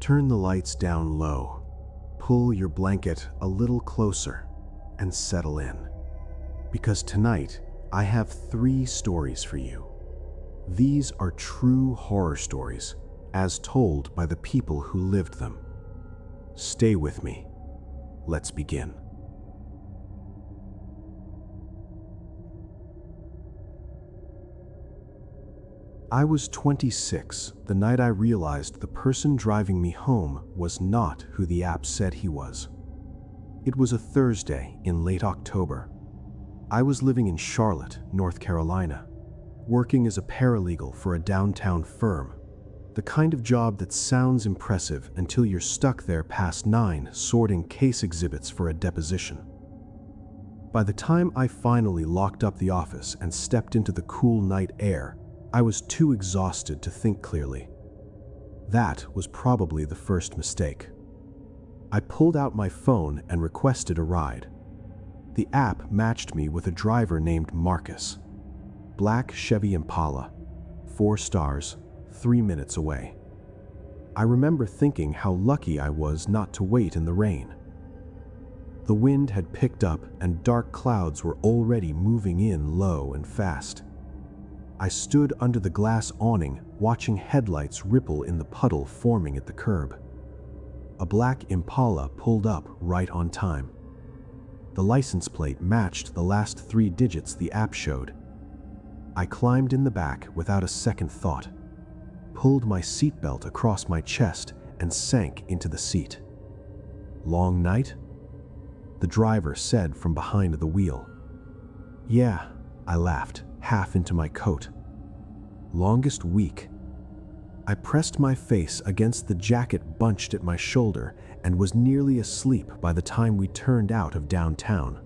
Turn the lights down low, pull your blanket a little closer, and settle in. Because tonight, I have 3 stories for you. These are true horror stories, as told by the people who lived them. Stay with me. Let's begin. I was 26 the night I realized the person driving me home was not who the app said he was. It was a Thursday in late October. I was living in Charlotte, North Carolina, working as a paralegal for a downtown firm, the kind of job that sounds impressive until you're stuck there past 9 sorting case exhibits for a deposition. By the time I finally locked up the office and stepped into the cool night air, I was too exhausted to think clearly. That was probably the first mistake. I pulled out my phone and requested a ride. The app matched me with a driver named Marcus. Black Chevy Impala, 4 stars, 3 minutes away. I remember thinking how lucky I was not to wait in the rain. The wind had picked up and dark clouds were already moving in low and fast. I stood under the glass awning, watching headlights ripple in the puddle forming at the curb. A black Impala pulled up right on time. The license plate matched the last 3 digits the app showed. I climbed in the back without a second thought, pulled my seatbelt across my chest, and sank into the seat. "Long night?" the driver said from behind the wheel. "Yeah," I laughed, half into my coat. "Longest week." I pressed my face against the jacket bunched at my shoulder and was nearly asleep by the time we turned out of downtown.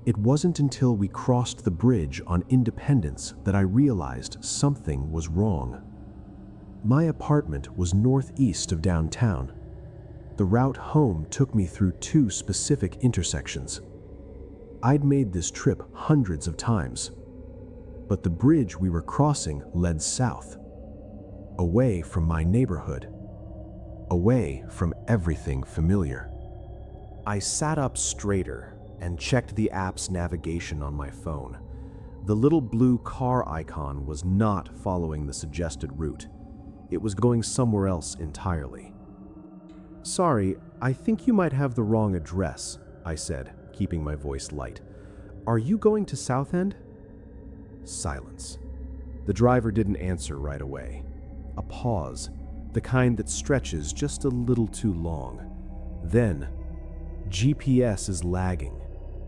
It wasn't until we crossed the bridge on Independence that I realized something was wrong. My apartment was northeast of downtown. The route home took me through 2 specific intersections. I'd made this trip hundreds of times, but the bridge we were crossing led south, away from my neighborhood, away from everything familiar. I sat up straighter and checked the app's navigation on my phone. The little blue car icon was not following the suggested route. It was going somewhere else entirely. "Sorry, I think you might have the wrong address," I said, keeping my voice light. "Are you going to South End?" Silence. The driver didn't answer right away. A pause, the kind that stretches just a little too long. Then, "GPS is lagging.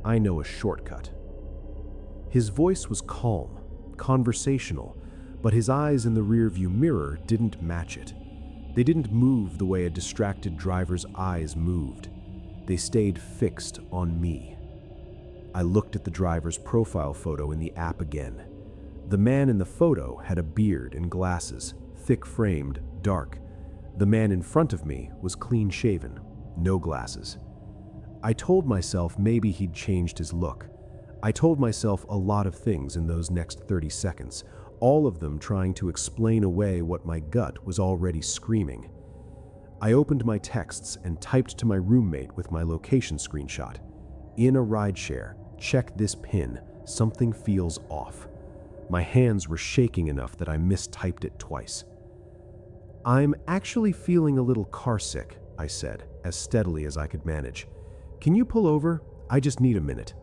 I know a shortcut." His voice was calm, conversational, but his eyes in the rearview mirror didn't match it. They didn't move the way a distracted driver's eyes moved. They stayed fixed on me. I looked at the driver's profile photo in the app again. The man in the photo had a beard and glasses, thick-framed, dark. The man in front of me was clean-shaven, no glasses. I told myself maybe he'd changed his look. I told myself a lot of things in those next 30 seconds, all of them trying to explain away what my gut was already screaming. I opened my texts and typed to my roommate with my location screenshot. "In a rideshare, check this pin, something feels off." My hands were shaking enough that I mistyped it twice. "I'm actually feeling a little carsick," I said, as steadily as I could manage. "Can you pull over? I just need a minute."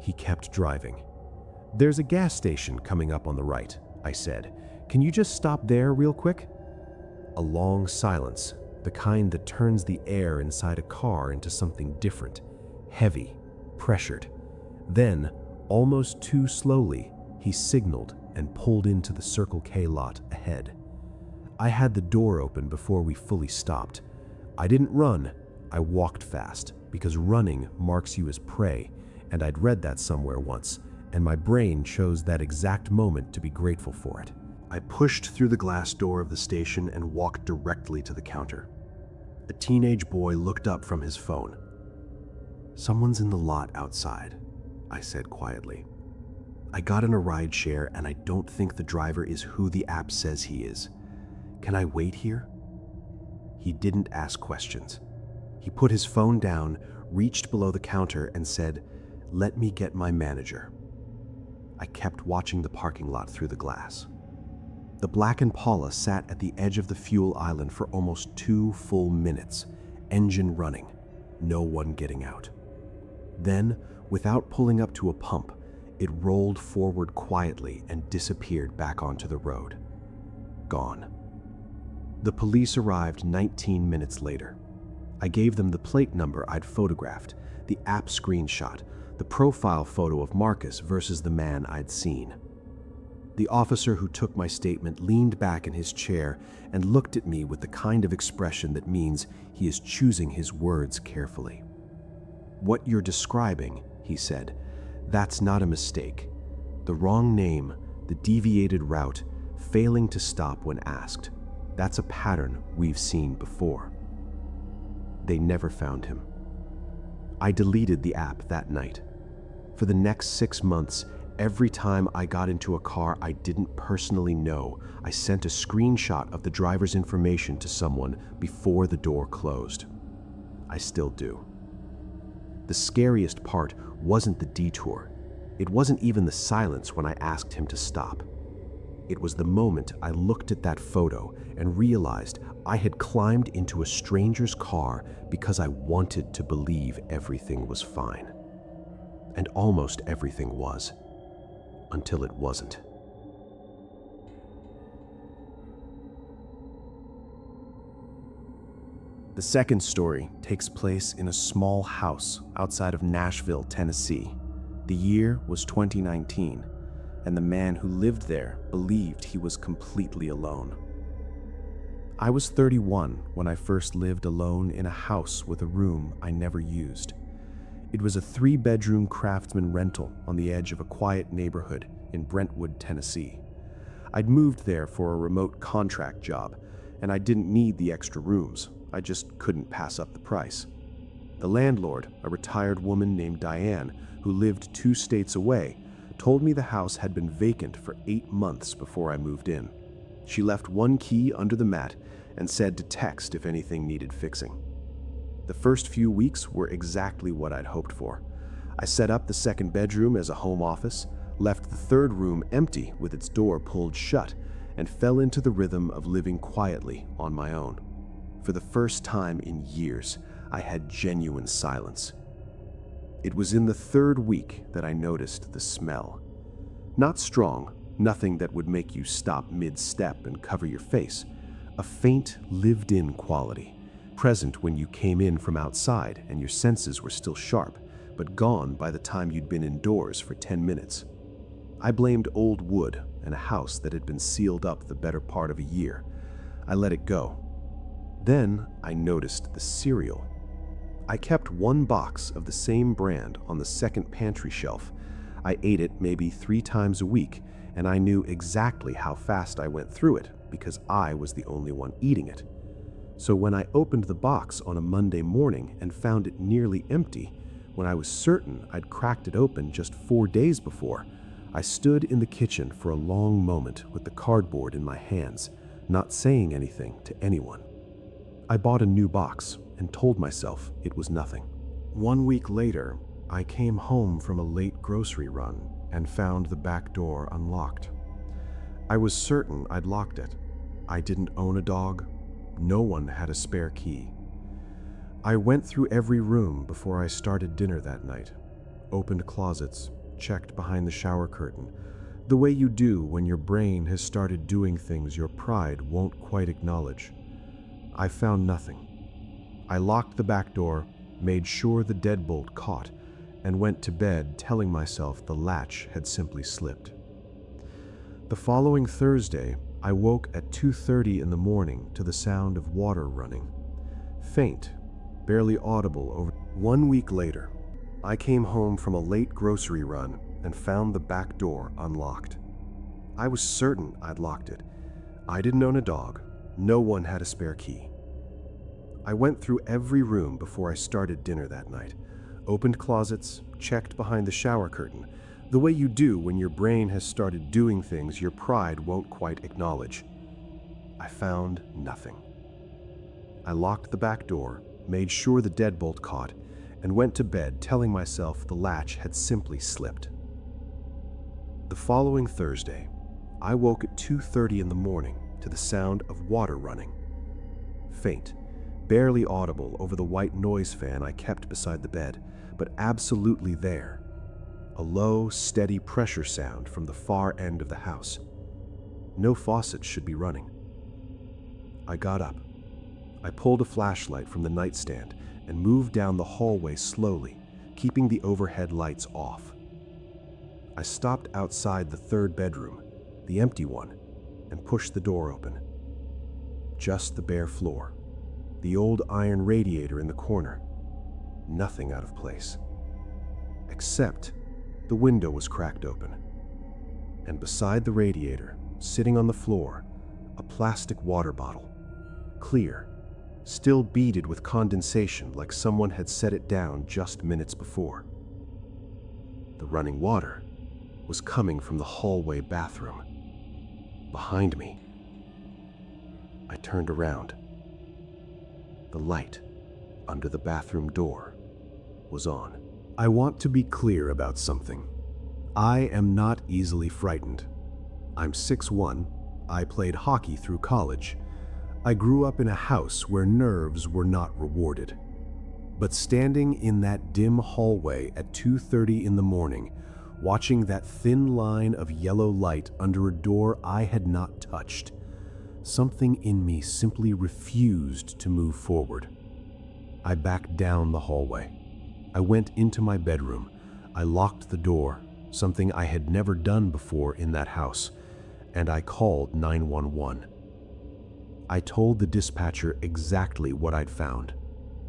He kept driving. "There's a gas station coming up on the right," I said. "Can you just stop there real quick?" A long silence, the kind that turns the air inside a car into something different, heavy, pressured. Then, almost too slowly, he signaled and pulled into the Circle K lot ahead. I had the door open before we fully stopped. I didn't run, I walked fast, because running marks you as prey, and I'd read that somewhere once, and my brain chose that exact moment to be grateful for it. I pushed through the glass door of the station and walked directly to the counter. A teenage boy looked up from his phone. "Someone's in the lot outside," I said quietly. "I got in a ride share and I don't think the driver is who the app says he is. Can I wait here?" He didn't ask questions. He put his phone down, reached below the counter, and said, "Let me get my manager." I kept watching the parking lot through the glass. The black Impala sat at the edge of the fuel island for almost 2 full minutes, engine running, no one getting out. Then, without pulling up to a pump, it rolled forward quietly and disappeared back onto the road. Gone. The police arrived 19 minutes later. I gave them the plate number I'd photographed, the app screenshot, the profile photo of Marcus versus the man I'd seen. The officer who took my statement leaned back in his chair and looked at me with the kind of expression that means he is choosing his words carefully. "What you're describing," he said, "that's not a mistake. The wrong name, the deviated route, failing to stop when asked. That's a pattern we've seen before." They never found him. I deleted the app that night. For the next 6 months, every time I got into a car I didn't personally know, I sent a screenshot of the driver's information to someone before the door closed. I still do. The scariest part wasn't the detour. It wasn't even the silence when I asked him to stop. It was the moment I looked at that photo and realized I had climbed into a stranger's car because I wanted to believe everything was fine. And almost everything was, until it wasn't. The second story takes place in a small house outside of Nashville, Tennessee. The year was 2019, and the man who lived there believed he was completely alone. I was 31 when I first lived alone in a house with a room I never used. It was a 3-bedroom craftsman rental on the edge of a quiet neighborhood in Brentwood, Tennessee. I'd moved there for a remote contract job, and I didn't need the extra rooms. I just couldn't pass up the price. The landlord, a retired woman named Diane, who lived 2 states away, told me the house had been vacant for 8 months before I moved in. She left 1 key under the mat and said to text if anything needed fixing. The first few weeks were exactly what I'd hoped for. I set up the 2nd bedroom as a home office, left the 3rd room empty with its door pulled shut, and fell into the rhythm of living quietly on my own. For the first time in years, I had genuine silence. It was in the 3rd week that I noticed the smell. Not strong, nothing that would make you stop mid-step and cover your face. A faint, lived-in quality, present when you came in from outside and your senses were still sharp, but gone by the time you'd been indoors for 10 minutes. I blamed old wood and a house that had been sealed up the better part of a year. I let it go. Then I noticed the cereal. I kept 1 box of the same brand on the 2nd pantry shelf. I ate it maybe 3 times a week, and I knew exactly how fast I went through it because I was the only one eating it. So when I opened the box on a Monday morning and found it nearly empty, when I was certain I'd cracked it open just 4 days before, I stood in the kitchen for a long moment with the cardboard in my hands, not saying anything to anyone. I bought a new box and told myself it was nothing. 1 week later, I came home from a late grocery run and found the back door unlocked. I was certain I'd locked it. I didn't own a dog. No one had a spare key. I went through every room before I started dinner that night, opened closets, checked behind the shower curtain, the way you do when your brain has started doing things your pride won't quite acknowledge. I found nothing. I locked the back door, made sure the deadbolt caught, and went to bed telling myself the latch had simply slipped. The following Thursday, I woke at 2:30 in the morning to the sound of water running. Faint, barely audible over. 1 week later, I came home from a late grocery run and found the back door unlocked. I was certain I'd locked it. I didn't own a dog. No one had a spare key. I went through every room before I started dinner that night, opened closets, checked behind the shower curtain, the way you do when your brain has started doing things your pride won't quite acknowledge. I found nothing. I locked the back door, made sure the deadbolt caught, and went to bed telling myself the latch had simply slipped. The following Thursday, I woke at 2:30 in the morning to the sound of water running. Faint, barely audible over the white noise fan I kept beside the bed, but absolutely there. A low, steady pressure sound from the far end of the house. No faucet should be running. I got up. I pulled a flashlight from the nightstand and moved down the hallway slowly, keeping the overhead lights off. I stopped outside the third bedroom, the empty one, and pushed the door open. Just the bare floor, the old iron radiator in the corner, nothing out of place. Except the window was cracked open, and beside the radiator, sitting on the floor, a plastic water bottle, clear, still beaded with condensation like someone had set it down just minutes before. The running water was coming from the hallway bathroom, behind me. I turned around. The light under the bathroom door was on. I want to be clear about something. I am not easily frightened. I'm 6'1". I played hockey through college. I grew up in a house where nerves were not rewarded. But standing in that dim hallway at 2:30 in the morning, watching that thin line of yellow light under a door I had not touched, something in me simply refused to move forward. I backed down the hallway. I went into my bedroom. I locked the door, something I had never done before in that house, and I called 911. I told the dispatcher exactly what I'd found: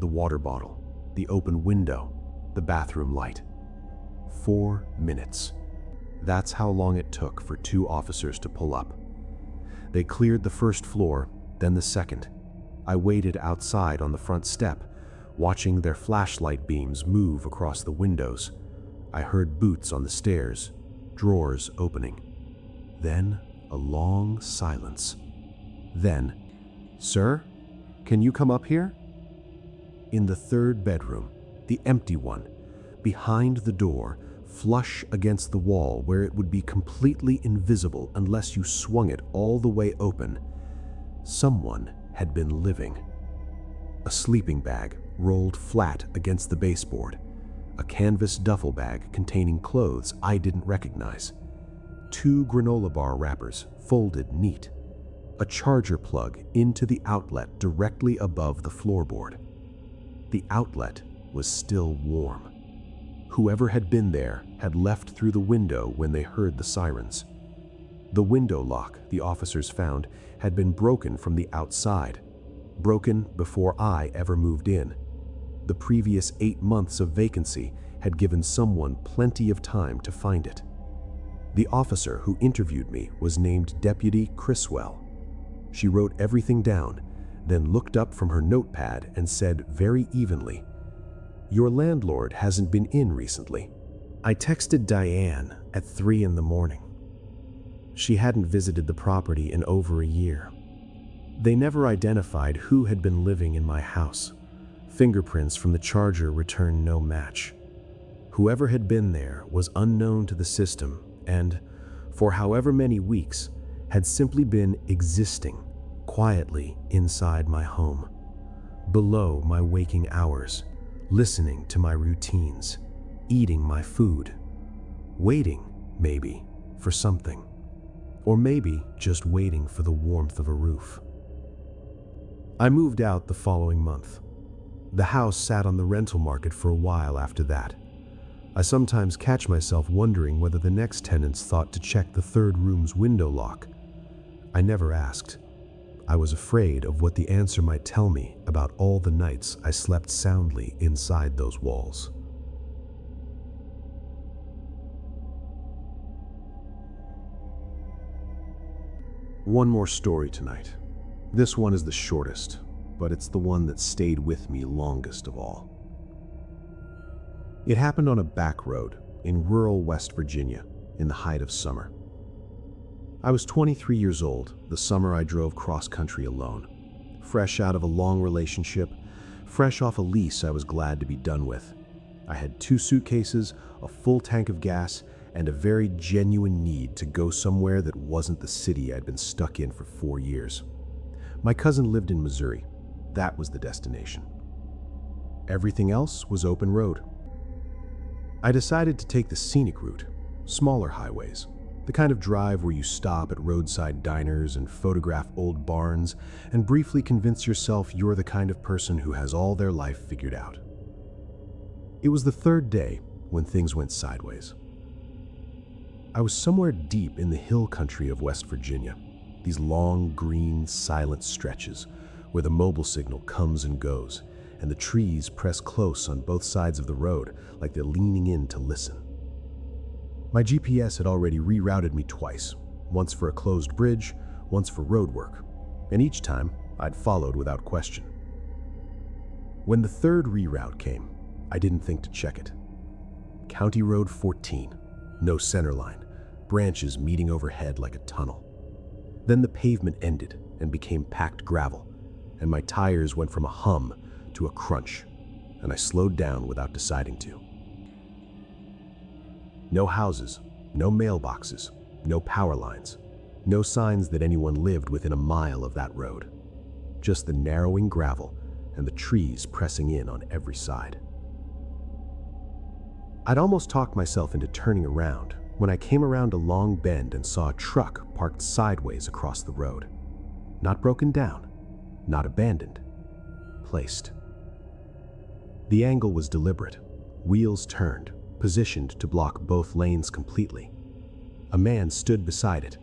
the water bottle, the open window, the bathroom light. 4 minutes. That's how long it took for 2 officers to pull up. They cleared the first floor, then the second. I waited outside on the front step, watching their flashlight beams move across the windows. I heard boots on the stairs, drawers opening. Then a long silence. Then, "Sir, can you come up here?" In the third bedroom, the empty one, behind the door, flush against the wall where it would be completely invisible unless you swung it all the way open, someone had been living. A sleeping bag rolled flat against the baseboard, a canvas duffel bag containing clothes I didn't recognize, 2 granola bar wrappers folded neat, a charger plug into the outlet directly above the floorboard. The outlet was still warm. Whoever had been there had left through the window when they heard the sirens. The window lock, the officers found, had been broken from the outside, broken before I ever moved in. The previous 8 months of vacancy had given someone plenty of time to find it. The officer who interviewed me was named Deputy Criswell. She wrote everything down, then looked up from her notepad and said very evenly, "Your landlord hasn't been in recently." I texted Diane at 3 in the morning. She hadn't visited the property in over a year. They never identified who had been living in my house. Fingerprints from the charger returned no match. Whoever had been there was unknown to the system and, for however many weeks, had simply been existing quietly inside my home, below my waking hours, listening to my routines, eating my food, waiting, maybe, for something, or maybe just waiting for the warmth of a roof. I moved out the following month. The house sat on the rental market for a while after that. I sometimes catch myself wondering whether the next tenants thought to check the third room's window lock. I never asked. I was afraid of what the answer might tell me about all the nights I slept soundly inside those walls. One more story tonight. This one is the shortest, but it's the one that stayed with me longest of all. It happened on a back road in rural West Virginia in the height of summer. I was 23 years old the summer I drove cross-country alone. fresh out of a long relationship, fresh off a lease I was glad to be done with. I had 2 suitcases, a full tank of gas, and a very genuine need to go somewhere that wasn't the city I'd been stuck in for 4 years. My cousin lived in Missouri. That was the destination. Everything else was open road. I decided to take the scenic route, smaller highways, the kind of drive where you stop at roadside diners and photograph old barns and briefly convince yourself you're the kind of person who has all their life figured out. It was the 3rd day when things went sideways. I was somewhere deep in the hill country of West Virginia, these long, green, silent stretches where the mobile signal comes and goes, and the trees press close on both sides of the road like they're leaning in to listen. My GPS had already rerouted me twice, once for a closed bridge, once for road work, and each time I'd followed without question. When the 3rd reroute came, I didn't think to check it. County Road 14, no centerline, branches meeting overhead like a tunnel. Then the pavement ended and became packed gravel, and my tires went from a hum to a crunch, and I slowed down without deciding to. No houses, no mailboxes, no power lines, no signs that anyone lived within a mile of that road. Just the narrowing gravel and the trees pressing in on every side. I'd almost talked myself into turning around when I came around a long bend and saw a truck parked sideways across the road. Not broken down, not abandoned, placed. The angle was deliberate, wheels turned, positioned to block both lanes completely. A man stood beside it.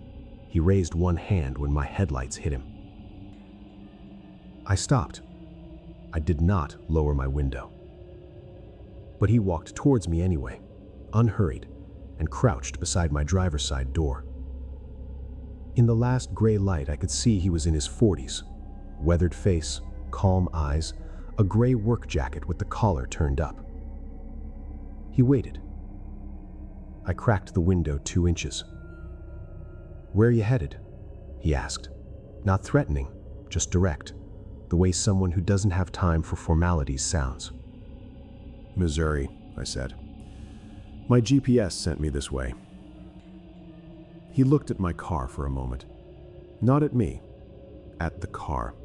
He raised one hand when my headlights hit him. I stopped. I did not lower my window. But he walked towards me anyway, unhurried, and crouched beside my driver's side door. In the last gray light, I could see he was in his 40s, weathered face, calm eyes, a gray work jacket with the collar turned up. He waited. I cracked the window 2 inches. "Where are you headed?" he asked. Not threatening, just direct, the way someone who doesn't have time for formalities sounds. "Missouri," I said. "My GPS sent me this way." He looked at my car for a moment. Not at me, at the car,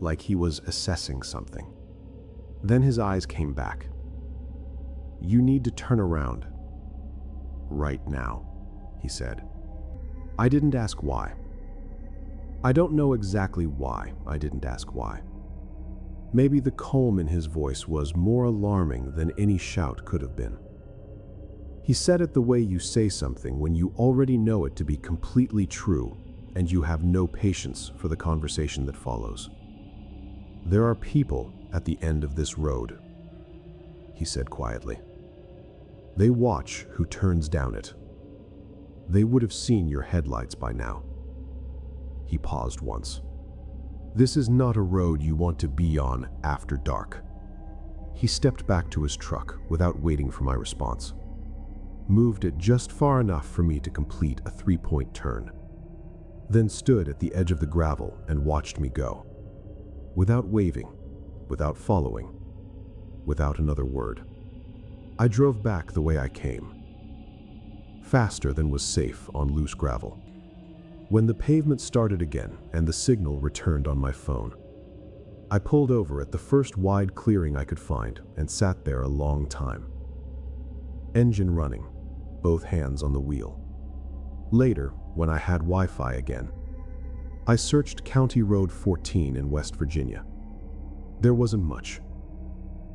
like he was assessing something. Then his eyes came back. "You need to turn around. Right now," he said. I didn't ask why. I don't know exactly why I didn't ask why. Maybe the calm in his voice was more alarming than any shout could have been. He said it the way you say something when you already know it to be completely true and you have no patience for the conversation that follows. "There are people at the end of this road," he said quietly. "They watch who turns down it. They would have seen your headlights by now." He paused once. "This is not a road you want to be on after dark." He stepped back to his truck without waiting for my response. Moved it just far enough for me to complete a 3-point turn. Then stood at the edge of the gravel and watched me go. Without waving, without following, without another word. I drove back the way I came. Faster than was safe on loose gravel. When the pavement started again and the signal returned on my phone, I pulled over at the first wide clearing I could find and sat there a long time. Engine running, both hands on the wheel. Later, when I had Wi-Fi again, I searched County Road 14 in West Virginia. There wasn't much.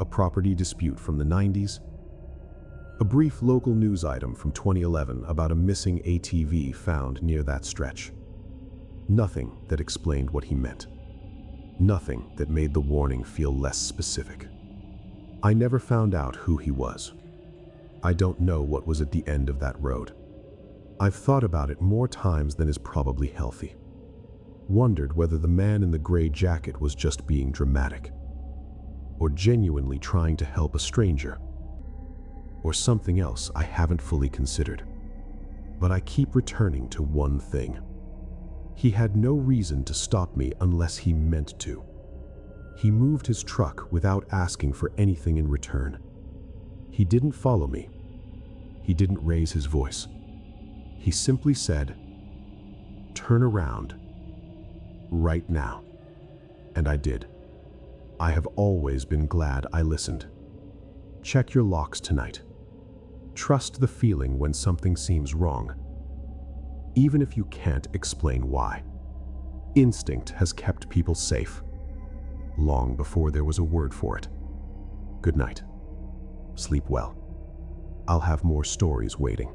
A property dispute from the 90s, a brief local news item from 2011 about a missing ATV found near that stretch. Nothing that explained what he meant. Nothing that made the warning feel less specific. I never found out who he was. I don't know what was at the end of that road. I've thought about it more times than is probably healthy. Wondered whether the man in the gray jacket was just being dramatic, or genuinely trying to help a stranger, or something else I haven't fully considered. But I keep returning to one thing. He had no reason to stop me unless he meant to. He moved his truck without asking for anything in return. He didn't follow me. He didn't raise his voice. He simply said, "Turn around. Right now." And I did. I have always been glad I listened. Check your locks tonight. Trust the feeling when something seems wrong, even if you can't explain why. Instinct has kept people safe, long before there was a word for it. Good night. Sleep well. I'll have more stories waiting.